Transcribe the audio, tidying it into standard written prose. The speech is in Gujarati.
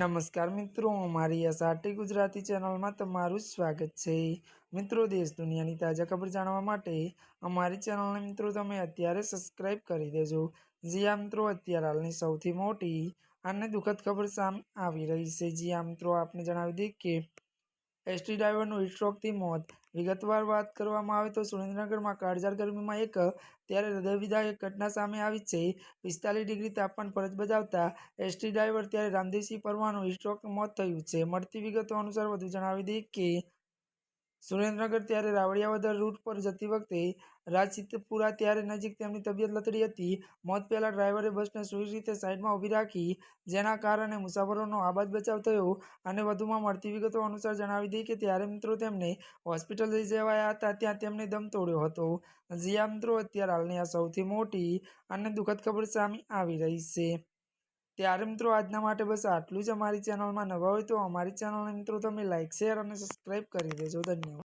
નમસ્કાર મિત્રો, અમારી એસઆરટી ગુજરાતી ચેનલમાં તમારું સ્વાગત છે। મિત્રો, દેશ દુનિયાની તાજા ખબર જાણવા માટે અમારી ચેનલને મિત્રો તમે અત્યારે સબસ્ક્રાઇબ કરી દેજો। જી હા મિત્રો, અત્યારે હાલની સૌથી મોટી અને દુઃખદ ખબર સામે આવી રહી છે। જી હા મિત્રો, આપને જણાવી દઈએ કે એસટી ડ્રાઈવરનું હીટસ્ટ્રોકથી મોત। વિગતવાર વાત કરવામાં આવે તો સુરેન્દ્રનગરમાં કાળઝાળ ગરમીમાં એક ત્યારે હૃદયવિદારક ઘટના સામે આવી છે। 45 ડિગ્રી તાપમાન ફરજ બજાવતા એસટી ડ્રાઈવર ત્યારે રામદેવસિંહ પરમારનું હીટસ્ટ્રોકથી મોત થયું છે। મળતી વિગતો અનુસાર વધુ જણાવી દઈએ કે સુરેન્દ્રનગર ત્યારે રાવડિયાવદર રૂટ પર જતી વખતે રાજસિદ્ધપુરા ત્યારે નજીક તેમની તબિયત લથડી હતી। મોત પહેલા ડ્રાઈવરે બસને સુરક્ષિત રીતે સાઈડમાં ઊભી રાખી, જેના કારણે મુસાફરોનો આબાદ બચાવ થયો। અને વધુમાં મળતી વિગતો અનુસાર જણાવી દઈએ કે ત્યારે મિત્રો તેમને હોસ્પિટલ લઈ જવાયા હતા, ત્યાં તેમને દમ તોડ્યો હતો। જી હા મિત્રો, અત્યારે હાલની આ સૌથી મોટી અને દુઃખદ ખબર સામે આવી રહી છે। ત્યારે મિત્રો આજના માટે બસ આટલું જ। અમારી ચેનલમાં નવા હોય તો અમારી ચેનલને મિત્રો તમે લાઇક, શેર અને સબસ્ક્રાઇબ કરી દેજો। ધન્યવાદ।